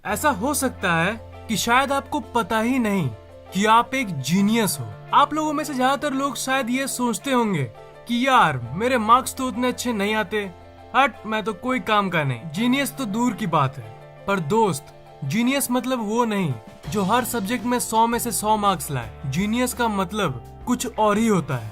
ऐसा हो सकता है कि शायद आपको पता ही नहीं कि आप एक जीनियस हो। आप लोगों में से ज्यादातर लोग शायद ये सोचते होंगे कि यार मेरे मार्क्स तो उतने अच्छे नहीं आते, हट मैं तो कोई काम का नहीं, जीनियस तो दूर की बात है। पर दोस्त, जीनियस मतलब वो नहीं जो हर सब्जेक्ट में 100 में से 100 मार्क्स लाए। जीनियस का मतलब कुछ और ही होता है।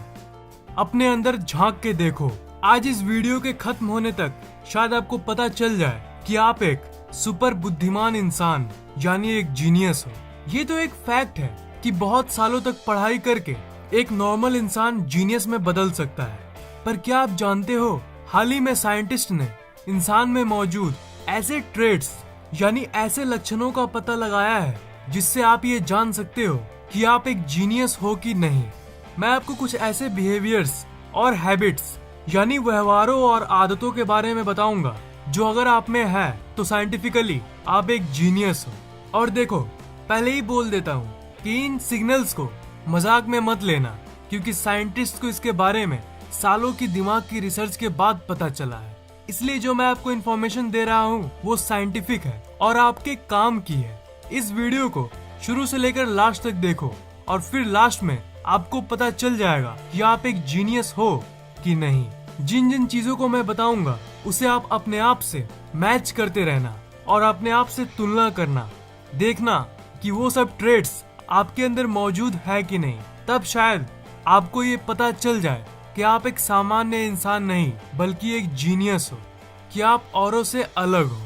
अपने अंदर झांक के देखो। आज इस वीडियो के खत्म होने तक शायद आपको पता चल जाए कि आप एक सुपर बुद्धिमान इंसान यानी एक जीनियस हो। ये तो एक फैक्ट है कि बहुत सालों तक पढ़ाई करके एक नॉर्मल इंसान जीनियस में बदल सकता है। पर क्या आप जानते हो, हाल ही में साइंटिस्ट ने इंसान में मौजूद ऐसे ट्रेड्स यानी ऐसे लक्षणों का पता लगाया है जिससे आप ये जान सकते हो कि आप एक जीनियस हो कि नहीं। मैं आपको कुछ ऐसे बिहेवियर्स और हैबिट्स यानी व्यवहारों और आदतों के बारे में बताऊंगा जो अगर आप में है तो साइंटिफिकली आप एक जीनियस हो। और देखो, पहले ही बोल देता हूँ कि इन सिग्नल्स को मजाक में मत लेना, क्योंकि साइंटिस्ट को इसके बारे में सालों की दिमाग की रिसर्च के बाद पता चला है। इसलिए जो मैं आपको इन्फॉर्मेशन दे रहा हूँ वो साइंटिफिक है और आपके काम की है। इस वीडियो को शुरू से लेकर लास्ट तक देखो और फिर लास्ट में आपको पता चल जाएगा कि आप एक जीनियस हो कि नहीं। जिन जिन चीजों को मैं बताऊंगा उसे आप अपने आप से मैच करते रहना और अपने आप से तुलना करना, देखना कि वो सब ट्रेड्स आपके अंदर मौजूद है कि नहीं। तब शायद आपको ये पता चल जाए कि आप एक सामान्य इंसान नहीं बल्कि एक जीनियस हो, कि आप औरों से अलग हो।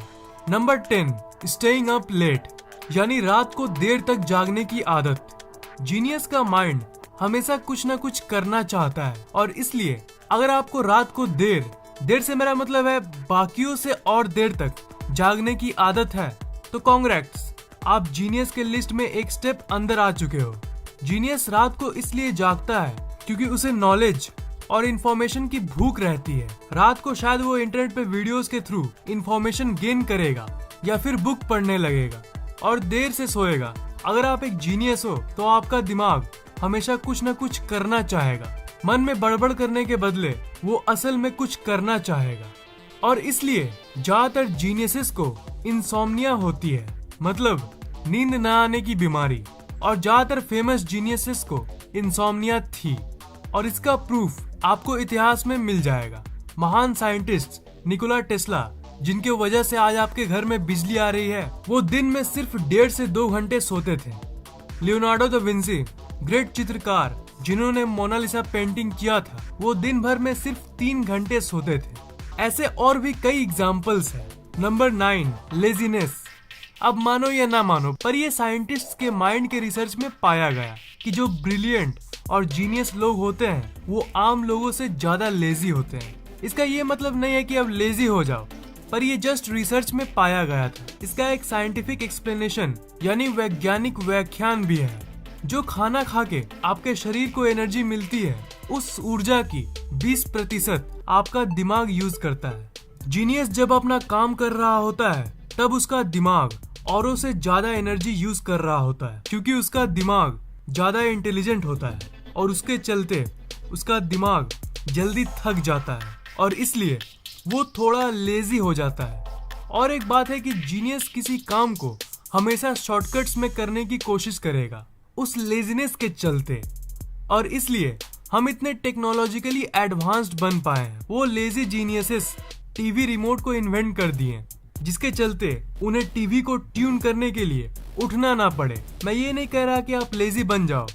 नंबर 10, स्टेइंग अप लेट यानी रात को देर तक जागने की आदत। जीनियस का माइंड हमेशा कुछ न कुछ करना चाहता है और इसलिए अगर आपको रात को देर से मेरा मतलब है बाकियों से और देर तक जागने की आदत है तो कांग्रेट्स, आप जीनियस के लिस्ट में एक स्टेप अंदर आ चुके हो। जीनियस रात को इसलिए जागता है क्योंकि उसे नॉलेज और इंफॉर्मेशन की भूख रहती है। रात को शायद वो इंटरनेट पे वीडियोस के थ्रू इंफॉर्मेशन गेन करेगा या फिर बुक पढ़ने लगेगा और देर से सोएगा। अगर आप एक जीनियस हो तो आपका दिमाग हमेशा कुछ न कुछ करना चाहेगा। मन में बड़बड़ करने के बदले वो असल में कुछ करना चाहेगा और इसलिए ज्यादातर जीनियसेस को इंसोम्निया होती है, मतलब नींद न आने की बीमारी। और ज्यादातर फेमस जीनियसेस को इंसोम्निया थी और इसका प्रूफ आपको इतिहास में मिल जाएगा। महान साइंटिस्ट निकोला टेस्ला, जिनके वजह से आज आपके घर में बिजली आ रही है, वो दिन में सिर्फ 1.5 से 2 घंटे सोते थे। लियोनार्डो दा विंसी, ग्रेट चित्रकार जिन्होंने मोनालिसा पेंटिंग किया था, वो दिन भर में सिर्फ 3 घंटे सोते थे। ऐसे और भी कई एग्जाम्पल्स हैं। Number 9, laziness. अब मानो या ना मानो, पर ये साइंटिस्ट के माइंड के रिसर्च में पाया गया कि जो ब्रिलियंट और जीनियस लोग होते हैं वो आम लोगों से ज्यादा लेजी होते हैं। इसका ये मतलब नहीं है कि अब लेजी हो जाओ, पर ये जस्ट रिसर्च में पाया गया था। इसका एक साइंटिफिक एक्सप्लेनेशन यानी वैज्ञानिक व्याख्यान भी है। जो खाना खा के आपके शरीर को एनर्जी मिलती है, उस ऊर्जा की 20% आपका दिमाग यूज करता है। जीनियस जब अपना काम कर रहा होता है तब उसका दिमाग औरों से ज्यादा एनर्जी यूज कर रहा होता है, क्योंकि उसका दिमाग ज्यादा इंटेलिजेंट होता है और उसके चलते उसका दिमाग जल्दी थक जाता है और इसलिए वो थोड़ा लेजी हो जाता है। और एक बात है कि जीनियस किसी काम को हमेशा शॉर्टकट्स में करने की कोशिश करेगा उस लेजीनेस के चलते, और इसलिए हम इतने टेक्नोलॉजिकली एडवांस्ड बन पाए हैं। वो लेजी जीनियसेस टीवी रिमोट को इन्वेंट कर दिए जिसके चलते उन्हें टीवी को ट्यून करने के लिए उठना ना पड़े। मैं ये नहीं कह रहा कि आप लेजी बन जाओ,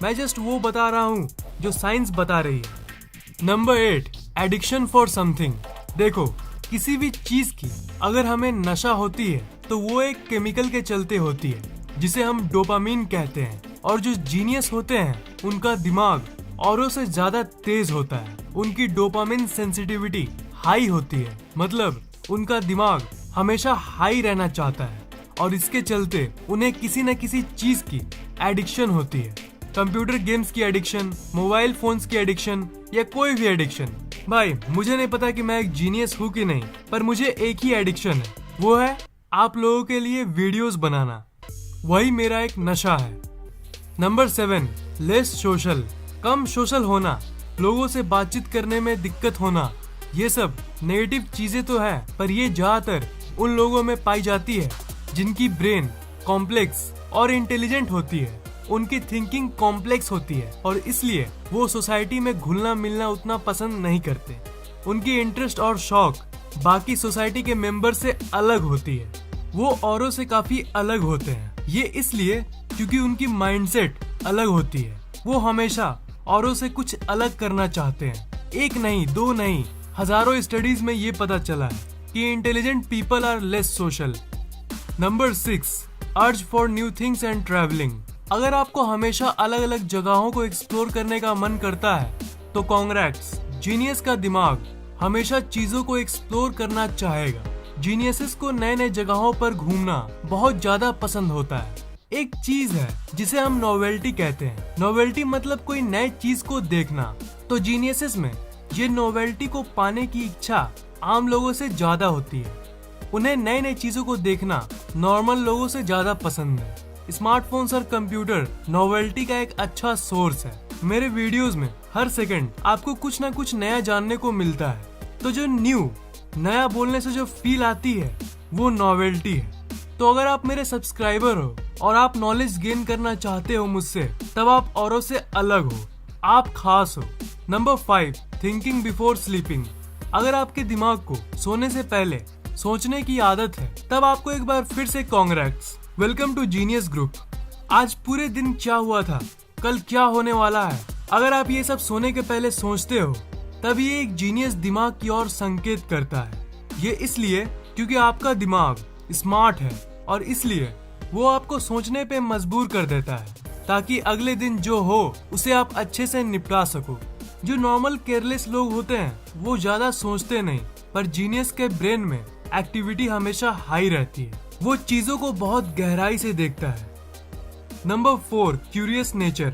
मैं जस्ट वो बता रहा हूँ जो साइंस बता रही है। Number 8, addiction for something. देखो, किसी भी चीज की अगर हमें नशा होती है तो वो एक केमिकल के चलते होती है जिसे हम डोपामीन कहते हैं। और जो जीनियस होते हैं उनका दिमाग औरों से ज्यादा तेज होता है, उनकी डोपामिन सेंसिटिविटी हाई होती है, मतलब उनका दिमाग हमेशा हाई रहना चाहता है और इसके चलते उन्हें किसी न किसी चीज की एडिक्शन होती है। कंप्यूटर गेम्स की एडिक्शन, मोबाइल फोन्स की एडिक्शन या कोई भी एडिक्शन। भाई मुझे नहीं पता कि मैं एक जीनियस हूँ कि नहीं, पर मुझे एक ही एडिक्शन है, वो है आप लोगों के लिए वीडियोस बनाना। वही मेरा एक नशा है। Number 7, less social. कम सोशल होना, लोगों से बातचीत करने में दिक्कत होना, ये सब नेगेटिव चीजें तो है, पर ये ज्यादातर उन लोगों में पाई जाती है जिनकी ब्रेन कॉम्प्लेक्स और इंटेलिजेंट होती है, उनकी थिंकिंग कॉम्प्लेक्स होती है और इसलिए वो सोसाइटी में घुलना मिलना उतना पसंद नहीं करते। उनकी इंटरेस्ट और शौक बाकी सोसाइटी के मेंबर से अलग होती है। वो औरों से काफी अलग होते हैं। ये इसलिए क्योंकि उनकी माइंडसेट अलग होती है। वो हमेशा औरों से कुछ अलग करना चाहते हैं। एक नहीं, दो नहीं, हजारों स्टडीज में ये पता चला है कि intelligent people are less social. Number 6, urge for new things and travelling. अगर आपको हमेशा अलग अलग जगहों को एक्सप्लोर करने का मन करता है तो कांग्रेट्स, जीनियस का दिमाग हमेशा चीजों को एक्सप्लोर करना चाहेगा। जीनियसेस को नए नए जगहों पर घूमना बहुत ज्यादा पसंद होता है। एक चीज है जिसे हम नोवेल्टी कहते हैं। नोवेल्टी मतलब कोई नई चीज को देखना। तो जीनियसेस में ये नोवेल्टी को पाने की इच्छा आम लोगों से ज्यादा होती है। उन्हें नई नई चीजों को देखना नॉर्मल लोगों से ज्यादा पसंद है। स्मार्टफोन्स और कंप्यूटर नोवेल्टी का एक अच्छा सोर्स है। मेरे वीडियोस में हर सेकंड आपको कुछ ना कुछ नया जानने को मिलता है। तो जो नया बोलने से जो फील आती है वो नोवेल्टी है। तो अगर आप मेरे सब्सक्राइबर हो और आप नॉलेज गेन करना चाहते हो मुझसे, तब आप औरों से अलग हो, आप खास हो। Number 5, thinking before sleeping. अगर आपके दिमाग को सोने से पहले सोचने की आदत है, तब आपको एक बार फिर से congrats, welcome to genius group. आज पूरे दिन क्या हुआ था, कल क्या होने वाला है, अगर आप ये सब सोने के पहले सोचते हो, तब ये एक जीनियस दिमाग की ओर संकेत करता है। ये इसलिए क्योंकि आपका दिमाग स्मार्ट है और इसलिए वो आपको सोचने पे मजबूर कर देता है ताकि अगले दिन जो हो उसे आप अच्छे से निपटा सको। जो नॉर्मल केयरलेस लोग होते हैं वो ज्यादा सोचते नहीं, पर जीनियस के ब्रेन में एक्टिविटी हमेशा हाई रहती है। वो चीजों को बहुत गहराई से देखता है। Number 4, curious nature.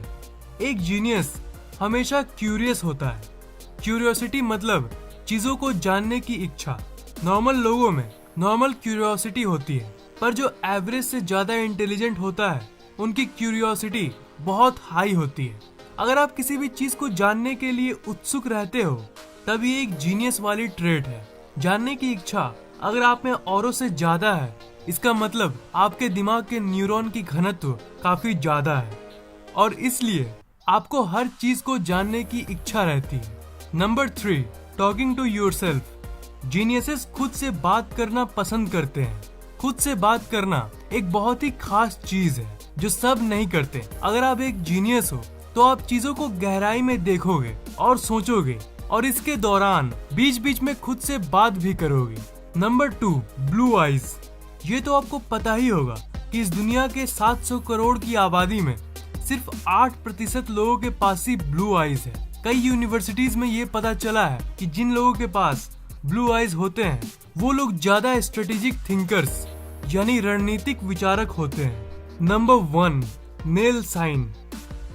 एक जीनियस हमेशा क्यूरियस होता है। क्यूरियोसिटी मतलब चीजों को जानने की इच्छा। नॉर्मल लोगों में नॉर्मल क्यूरियोसिटी होती है, पर जो एवरेज से ज्यादा इंटेलिजेंट होता है उनकी क्यूरियोसिटी बहुत हाई होती है। अगर आप किसी भी चीज को जानने के लिए उत्सुक रहते हो, तब ये एक जीनियस वाली ट्रेट है। जानने की इच्छा अगर आप में औरों से ज्यादा है, इसका मतलब आपके दिमाग के न्यूरॉन की घनत्व काफी ज्यादा है और इसलिए आपको हर चीज को जानने की इच्छा रहती है। Number 3, talking to yourself. Geniuses खुद से बात करना पसंद करते हैं। खुद से बात करना एक बहुत ही खास चीज है जो सब नहीं करते। अगर आप एक जीनियस हो तो आप चीजों को गहराई में देखोगे और सोचोगे और इसके दौरान बीच बीच में खुद से बात भी करोगे। Number 2, blue eyes. ये तो आपको पता ही होगा कि इस दुनिया के 700 करोड़ की आबादी में सिर्फ 8% लोगों के पास ही ब्लू आइज है। कई यूनिवर्सिटीज में ये पता चला है कि जिन लोगों के पास ब्लू आइज होते हैं वो लोग ज्यादा स्ट्रेटेजिक थिंकर्स यानी रणनीतिक विचारक होते हैं। Number 1, nail sign.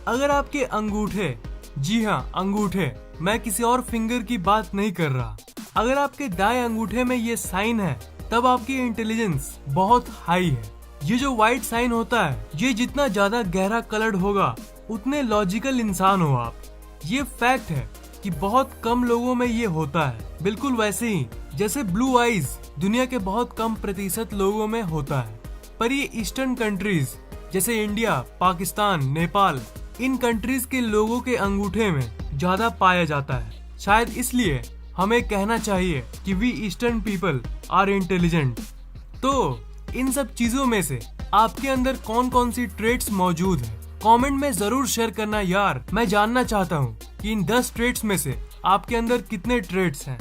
अगर आपके अंगूठे, जी हाँ अंगूठे, मैं किसी और फिंगर की बात नहीं कर रहा, अगर आपके दाएं अंगूठे में ये साइन है, तब आपकी इंटेलिजेंस बहुत हाई है। ये जो व्हाइट साइन होता है, ये जितना ज्यादा गहरा कलर्ड होगा उतने लॉजिकल इंसान हो आप। ये फैक्ट है कि बहुत कम लोगों में ये होता है, बिल्कुल वैसे ही जैसे ब्लू आइज दुनिया के बहुत कम प्रतिशत लोगों में होता है। पर ये ईस्टर्न कंट्रीज जैसे इंडिया, पाकिस्तान, नेपाल, इन कंट्रीज के लोगों के अंगूठे में ज्यादा पाया जाता है। शायद इसलिए हमें कहना चाहिए कि we eastern people are intelligent. तो इन सब चीजों में से आपके अंदर कौन कौन सी ट्रेट्स मौजूद है, कमेंट में जरूर शेयर करना यार। मैं जानना चाहता हूँ कि इन 10 ट्रेट्स में से आपके अंदर कितने ट्रेट्स हैं।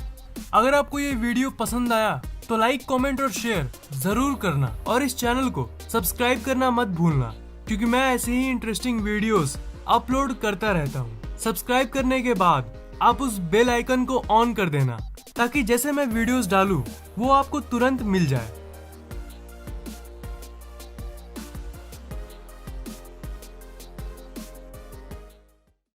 अगर आपको ये वीडियो पसंद आया तो लाइक, कमेंट और शेयर जरूर करना और इस चैनल को सब्सक्राइब करना मत भूलना, क्योंकि मैं ऐसे ही इंटरेस्टिंग वीडियोस अपलोड करता रहता हूँ। सब्सक्राइब करने के बाद आप उस बेल आइकन को ऑन कर देना ताकि जैसे मैं वीडियोस डालूं वो आपको तुरंत मिल जाए।